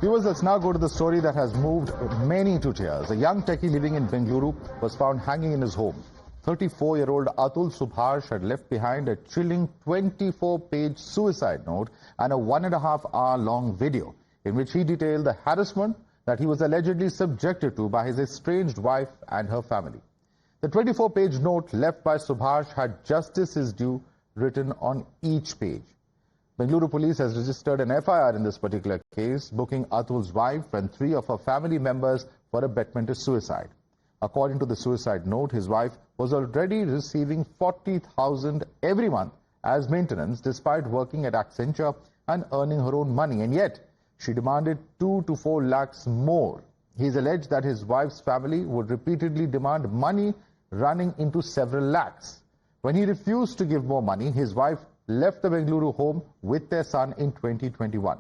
Viewers, let's now go to the story that has moved many to tears. A young techie living in Bengaluru was found hanging in his home. 34-year-old Atul Subhash had left behind a chilling 24-page suicide note and a 1.5-hour-long video in which he detailed the harassment that he was allegedly subjected to by his estranged wife and her family. The 24-page note left by Subhash had "Justice is due" written on each page. Bengaluru police has registered an FIR in this particular case, booking Atul's wife and 3 of her family members for abetment to suicide. According to the suicide note, his wife was already receiving 40,000 every month as maintenance despite working at Accenture and earning her own money, and yet she demanded 2 to 4 lakhs more. He is alleged that his wife's family would repeatedly demand money running into several lakhs. When he refused to give more money, his wife left the Bengaluru home with their son in 2021.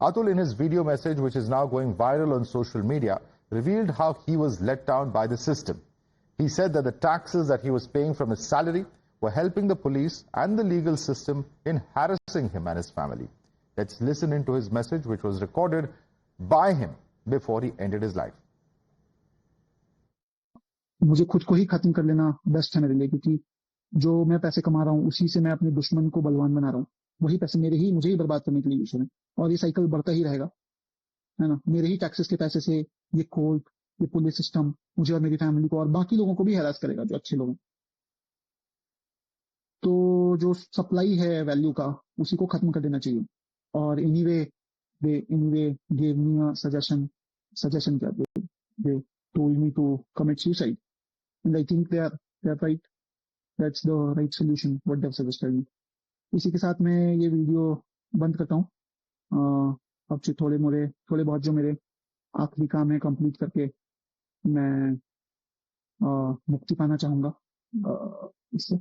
Atul, in his video message, which is now going viral on social media, revealed how he was let down by the system. He said that the taxes that he was paying from his salary were helping the police and the legal system in harassing him and his family. Let's listen into his message, which was recorded by him before he ended his life. मुझे खुद को ही खत्म कर लेना best है मेरे लिए, क्योंकि जो मैं पैसे कमा रहा हूँ उसी से मैं अपने दुश्मन को बलवान बना रहा हूँ. वही पैसे मुझे ही बर्बाद करने के लिए यूज हो रहे हैं, और ये साइकिल बढ़ता ही रहेगा, है ना. मेरे ही टैक्सेस के पैसे से ये कोर्ट, ये पुलिस सिस्टम मुझे और मेरी फैमिली को और बाकी लोगों को भी हैरास करेगा जो अच्छे लोग हैं. तो जो सप्लाई है वैल्यू का, उसी को खत्म कर देना चाहिए. और anyway give me a suggestion क्या दे told me to commit suicide, and I think they are right. That's the right solution what they've suggested me. इसी के साथ मैं ये वीडियो बंद करता हूँ. अब से थोड़े बहुत जो मेरे आखिरी काम है कंप्लीट करके मैं मुक्ति पाना चाहूंगा. इससे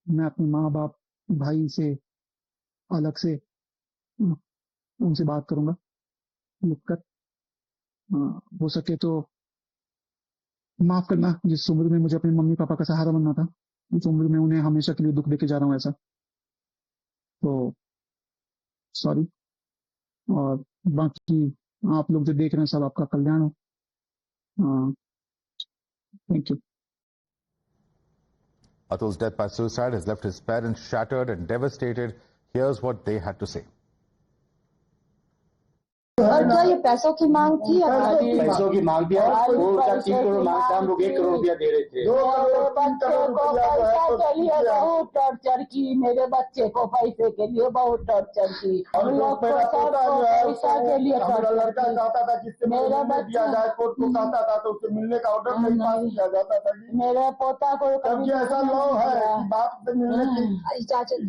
मैं अपने माँ बाप भाई से अलग से उनसे बात करूंगा लिख कर. हो सके तो माफ करना, जिस उम्र में मुझे अपने मम्मी पापा का सहारा बनना था, उस उम्र में उन्हें हमेशा के लिए दुख देके जा रहा हूँ ऐसा. तो सॉरी. और बाकी आप लोग जो देख रहे हैं सब आपका कल्याण हो. Thank you. Atul's death by suicide has left his parents shattered and devastated. Here's what they had to say. और क्या ये पैसों की मांग थी? पैसों की मांग थी. 3 करोड़ मांग था, हम लोग 1 करोड़ रुपया दे रहे थे. बच्चे को पैसा के लिए बहुत टॉर्चर की, मेरे बच्चे को पैसे के लिए बहुत टॉर्चर की. हम लोग को पैसा के लिए लड़का चाहता था जिससे मेरा दिया जाए, कोर्ट को कहता था तो उससे मिलने का ऑर्डर नहीं पास किया जाता था. मेरे पोता को कभी ऐसा लॉ है कि बाप से मिलने की इजाजत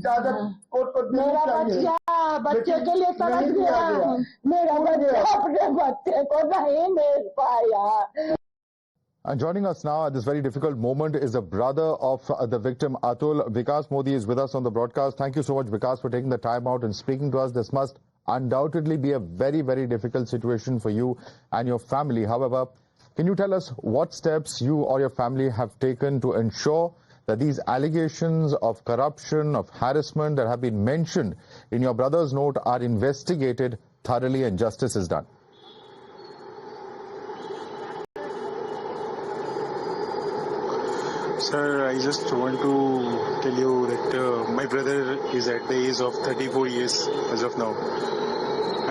कोर्ट को देनी चाहिए. बच्चे के लिए समझ गया. मेरा अपने बच्चे को नहीं मिल पाया. And joining us now at this very difficult moment is the brother of the victim, Atul. Vikas Modi is with us on the broadcast. Thank you so much, Vikas, for taking the time out and speaking to us. This must undoubtedly be a very, very difficult situation for you and your family. However, can you tell us what steps you or your family have taken to ensure that these allegations of corruption, of harassment that have been mentioned in your brother's note are investigated thoroughly and justice is done? Sir, I just want to tell you that my brother is at the age of 34 years as of now,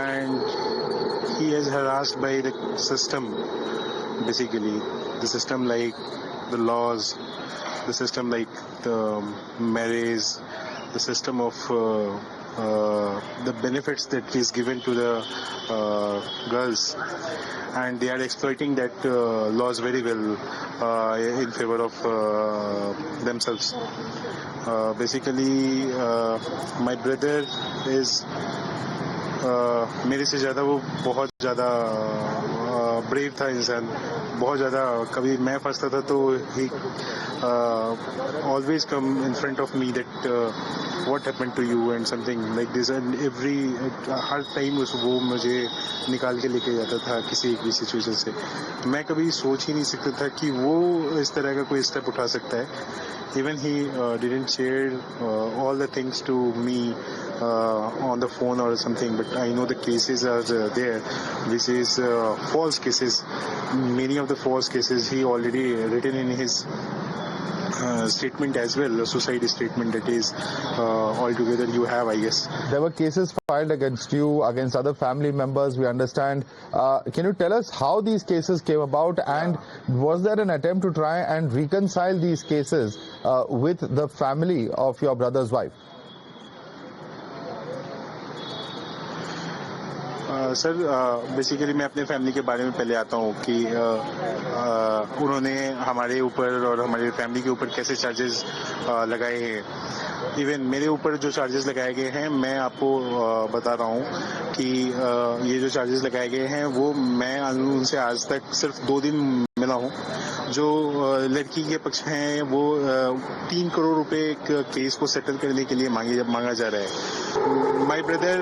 and he is harassed by the system. Basically, the system like the laws, the system like the marriage, the system of the benefits that is given to the girls, and they are exploiting that laws very well in favor of themselves. Basically, my brother is मेरे से ज़्यादा वो बहुत ज़्यादा brave था इंसान. बहुत ज़्यादा कभी मैं फंसता था तो ही always come in front of me that what happened to you and something like this, and her time वो मुझे निकाल के लेके जाता था किसी एक भी सिचुएशन से. मैं कभी सोच ही नहीं सकता था कि वो इस तरह का कोई स्टेप उठा सकता है. Even he didn't share all the things to me on the phone or something, but I know the cases are there, which is false cases. Many of the false cases he already written in his statement as well, a suicide statement that is altogether you have, I guess. There were cases filed against you, against other family members, we understand. Can you tell us how these cases came about, and was there an attempt to try and reconcile these cases with the family of your brother's wife? Sir basically मैं अपने family के बारे में पहले आता हूँ कि उन्होंने हमारे ऊपर और हमारे फैमिली के ऊपर कैसे चार्जेस लगाए हैं। इवन मेरे ऊपर जो चार्जेस लगाए गए हैं, मैं आपको बता रहा हूँ कि ये जो चार्जेस लगाए गए हैं वो मैं उनसे आज तक सिर्फ 2 दिन मिला हूँ। जो लड़की के पक्ष हैं वो 3 करोड़ रुपए एक केस को सेटल करने के लिए मांगा जा रहा है। माय ब्रदर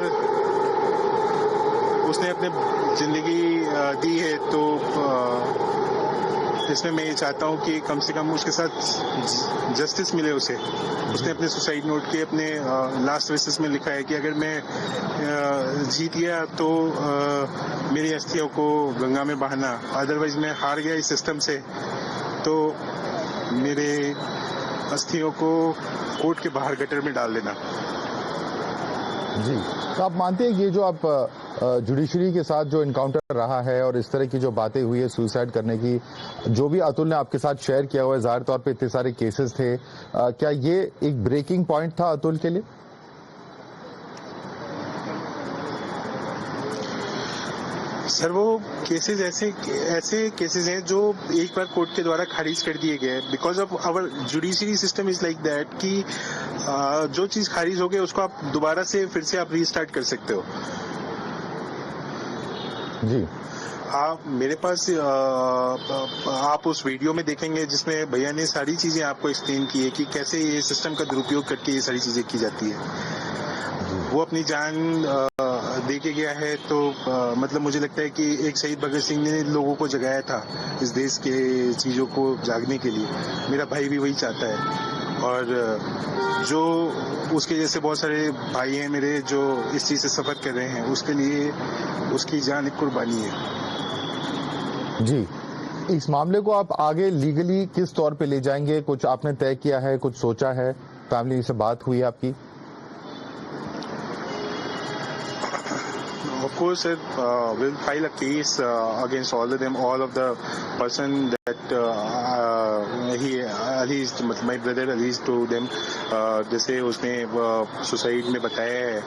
उसने अपने जिंदगी दी है, तो इसमें मैं ये चाहता हूँ कि कम से कम उसके साथ जस्टिस मिले उसे। उसने अपने सुसाइड नोट के अपने लास्ट विशेस में लिखा है कि अगर मैं जीत गया तो मेरी अस्थियों को गंगा में बहाना, अदरवाइज मैं हार गया इस सिस्टम से तो मेरे अस्थियों को कोर्ट के बाहर गटर में डाल देना। जी, तो आप मानते हैं कि ये जो आप जुडिशरी के साथ जो इनकाउंटर रहा है और इस तरह की जो बातें हुई है सुसाइड करने की, जो भी अतुल ने आपके साथ शेयर किया हुआ है, जाहिर तौर पे इतने सारे केसेस थे, क्या ये एक ब्रेकिंग पॉइंट था अतुल के लिए? सर वो केसेस ऐसे केसेस हैं जो एक बार कोर्ट के द्वारा खारिज कर दिए गए, because of our judiciary system is like that कि जो चीज खारिज हो गई उसको आप दोबारा से फिर से आप रीस्टार्ट कर सकते हो। जी, आप मेरे पास आप उस वीडियो में देखेंगे जिसमें भैया ने सारी चीजें आपको एक्सप्लेन की है कि कैसे ये सिस्टम का दुरुपयोग करके ये सारी चीजें की जाती है। वो अपनी जान दे के गया है, तो मतलब मुझे लगता है कि एक शहीद भगत सिंह ने लोगों को जगाया था इस देश के चीजों को जागने के लिए। मेरा भाई भी वही चाहता है, और जो उसके जैसे बहुत सारे भाई हैं मेरे जो इस चीज से सफर कर रहे हैं, उसके लिए उसकी जान एक कुर्बानी है। जी, इस मामले को आप आगे लीगली किस तौर पे ले जाएंगे? कुछ आपने तय किया है, कुछ सोचा है, फैमिली से बात हुई है आपकी? Of course, sir, we'll file a case against all of the person that my brother alleged to them. जैसे उसने सुसाइड में बताया है,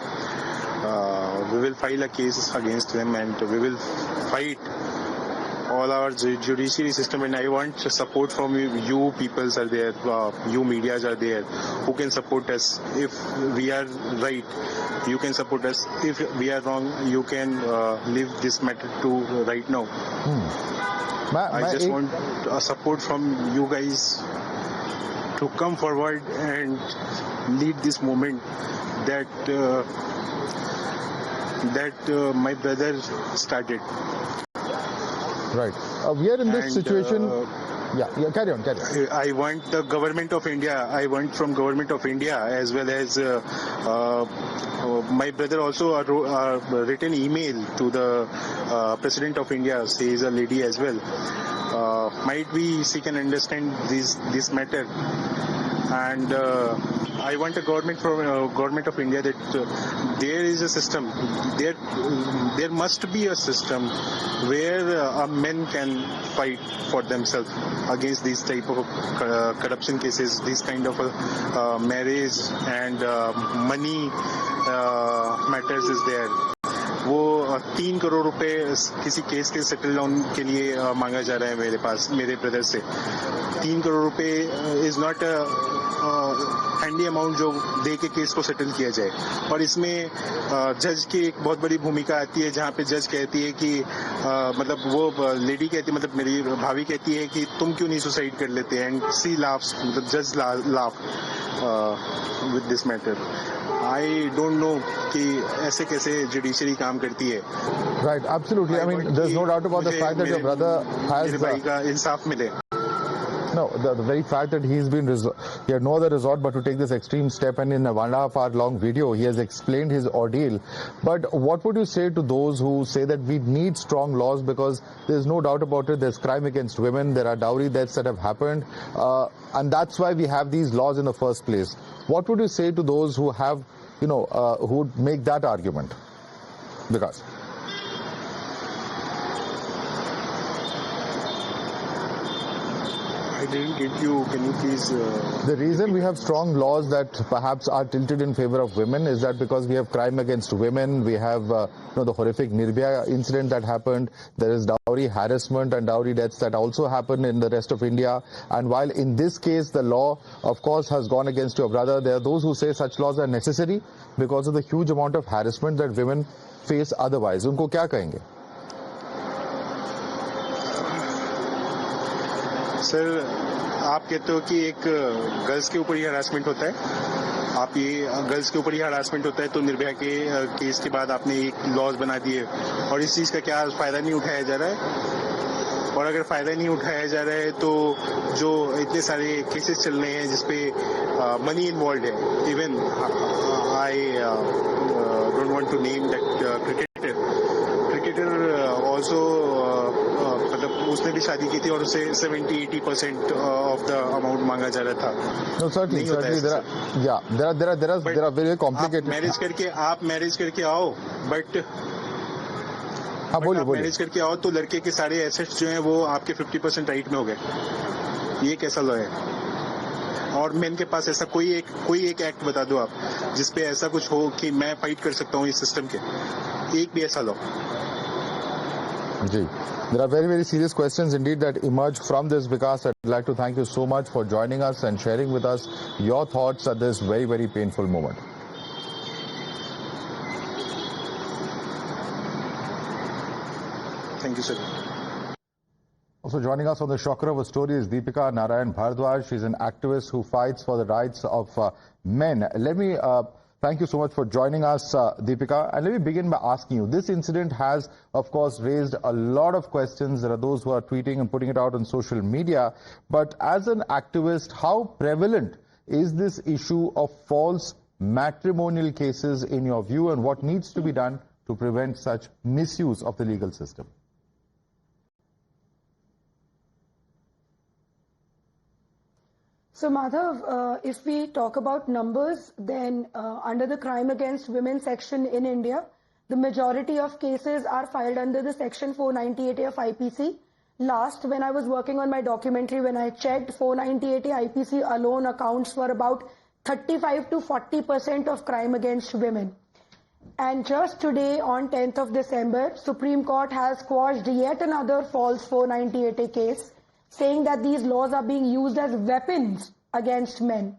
we will file a case against them and we will fight all our judiciary system, and I want support from you peoples are there, you medias are there, who can support us. If we are right, you can support us. If we are wrong, you can leave this matter to right now. I just want support from you guys to come forward and lead this movement that my brother started. Right. We are in this situation. Yeah, carry on. I want the government of India. I want from government of India as well as my brother also written email to the President of India. She is a lady as well. Might be she can understand this matter. And I want a government from government of India that there is a system. There must be a system where a men can fight for themselves against these type of corruption cases, this kind of marriage and money matters is there. वो 3 करोड़ रुपए किसी case के settle down के लिए मांगा जा रहा है मेरे ब्रदर से। 3 करोड़ रुपए इज नॉट हैंडी अमाउंट जो दे के केस को सेटल किया जाए। और इसमें जज की एक बहुत बड़ी भूमिका आती है, जहाँ पे जज कहती है कि मतलब वो लेडी कहती है, मतलब मेरी भाभी कहती है कि तुम क्यों नहीं सुसाइड कर लेते, एंड सी लाफ्स, मतलब जज laugh with this matter. I don't know कि ऐसे कैसे जुडिशरी काम करती है। Right, absolutely. I mean, there's no doubt about the fact that your brother has मेरे भाई का इंसाफ मिले। No, the very fact that he had no other resort but to take this extreme step, and in a 1.5 hour long video, he has explained his ordeal. But what would you say to those who say that we need strong laws, because there's no doubt about it, there's crime against women, there are dowry deaths that have happened, and that's why we have these laws in the first place. What would you say to those who have, who would make that argument? Because I didn't get you. Can you please... The reason we have strong laws that perhaps are tilted in favor of women is that because we have crime against women, we have the horrific Nirbhaya incident that happened, there is dowry harassment and dowry deaths that also happen in the rest of India. And while in this case the law of course has gone against your brother, there are those who say such laws are necessary because of the huge amount of harassment that women face otherwise. Unko kya kahenge? Sir, आप कहते हो कि एक girls के ऊपर ही harassment होता है, आप ये गर्ल्स के ऊपर ही हरासमेंट होता है, तो निर्भया के केस के बाद आपने एक लॉज बना दिए और इस चीज़ का क्या फायदा नहीं उठाया जा रहा है? और अगर फायदा नहीं उठाया जा रहा है तो जो इतने सारे केसेस चल रहे हैं जिसपे मनी इन्वॉल्व है, even I don't want to name that cricketer also, मतलब उसने भी शादी की थी और उसे 70-80% ऑफ द अमाउंट मांगा जा रहा था. No, certainly there are very complicated. आप मैरिज करके आओ, बट हाँ बोलिए मैरिज करके आओ तो लड़के के सारे एसेट्स जो हैं वो आपके 50% राइट में हो गए. ये कैसा लॉ है? और मेन के पास ऐसा कोई एक एक्ट बता दो आप जिसपे ऐसा कुछ हो कि मैं फाइट कर सकता हूँ इस सिस्टम के, एक भी ऐसा law. Ji. There are very, very serious questions indeed that emerge from this, Vikas. I'd like to thank you so much for joining us and sharing with us your thoughts at this very, very painful moment. Thank you, sir. Also joining us on the shocker of a story is Deepika Narayan Bhardwaj. She's an activist who fights for the rights of men. Let me thank you so much for joining us, Deepika. And let me begin by asking you, this incident has, of course, raised a lot of questions. There are those who are tweeting and putting it out on social media. But as an activist, how prevalent is this issue of false matrimonial cases in your view, and what needs to be done to prevent such misuse of the legal system? So Madhav, if we talk about numbers, then under the crime against women section in India, the majority of cases are filed under the section 498A of IPC. Last, when I was working on my documentary, when I checked, 498A IPC alone accounts for about 35 to 40% of crime against women. And just today, on 10th of December, Supreme Court has quashed yet another false 498A case, saying that these laws are being used as weapons against men.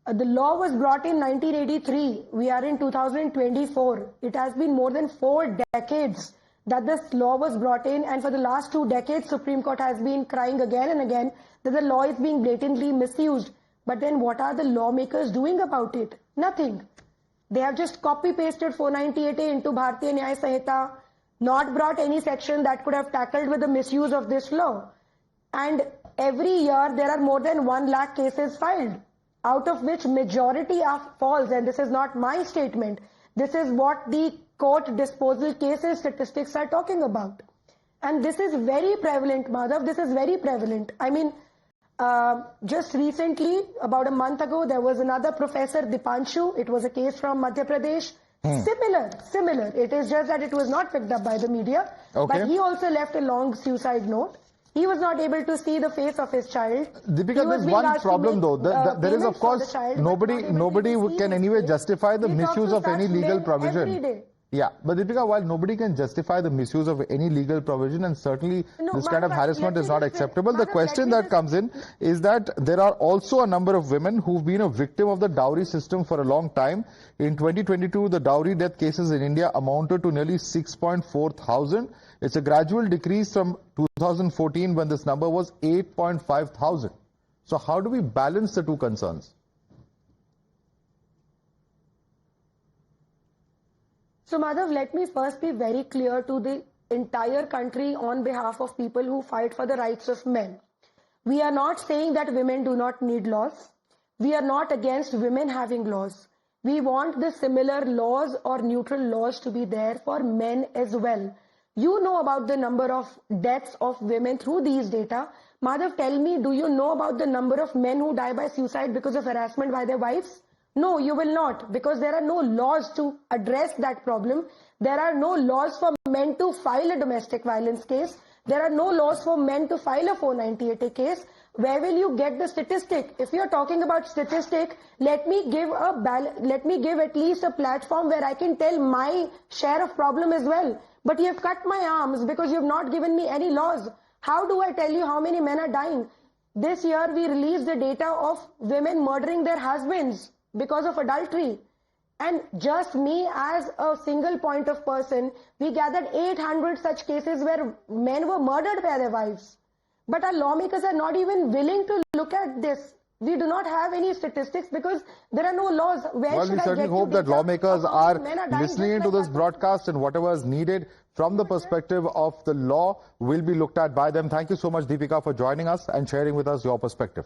The law was brought in 1983. We are in 2024. It has been more than 4 decades that this law was brought in, and for the last 2 decades, Supreme Court has been crying again and again that the law is being blatantly misused. But then what are the lawmakers doing about it? Nothing. They have just copy-pasted 498A into Bharatiya Nyaya Sanhita, not brought any section that could have tackled with the misuse of this law. And every year there are more than 1 lakh cases filed, out of which majority are false. And this is not my statement. This is what the court disposal cases statistics are talking about. And this is very prevalent, Madhav. This is very prevalent. I mean, just recently, about a month ago, there was another professor, Dipanshu. It was a case from Madhya Pradesh. Similar. It is just that it was not picked up by the media. Okay. But he also left a long suicide note. He was not able to see the face of his child. Deepika, there's one problem though. There is, of course, nobody can anyway justify the misuse of any legal provision. Every day. Yeah, but Deepika, while nobody can justify the misuse of any legal provision, and certainly this kind of harassment is not acceptable, the question that comes in is that there are also a number of women who've been a victim of the dowry system for a long time. In 2022, the dowry death cases in India amounted to nearly 6.4 thousand. It's a gradual decrease from 2014 when this number was 8.5 thousand. So how do we balance the two concerns? So Madhav, let me first be very clear to the entire country on behalf of people who fight for the rights of men. We are not saying that women do not need laws. We are not against women having laws. We want the similar laws or neutral laws to be there for men as well. You know about the number of deaths of women through these data. Madhav, tell me, do you know about the number of men who die by suicide because of harassment by their wives? No, you will not, because there are no laws to address that problem. There are no laws for men to file a domestic violence case. There are no laws for men to file a 498A case. Where will you get the statistic? If you're talking about statistic, let me give at least a platform where I can tell my share of problem as well. But you have cut my arms because you have not given me any laws. How do I tell you how many men are dying? This year we released the data of women murdering their husbands because of adultery. And just me as a single point of person, we gathered 800 such cases where men were murdered by their wives. But our lawmakers are not even willing to look at this. We do not have any statistics because there are no laws. Well, we certainly hope that lawmakers are listening to this broadcast, and whatever is needed from the perspective of the law will be looked at by them. Thank you so much, Deepika, for joining us and sharing with us your perspective.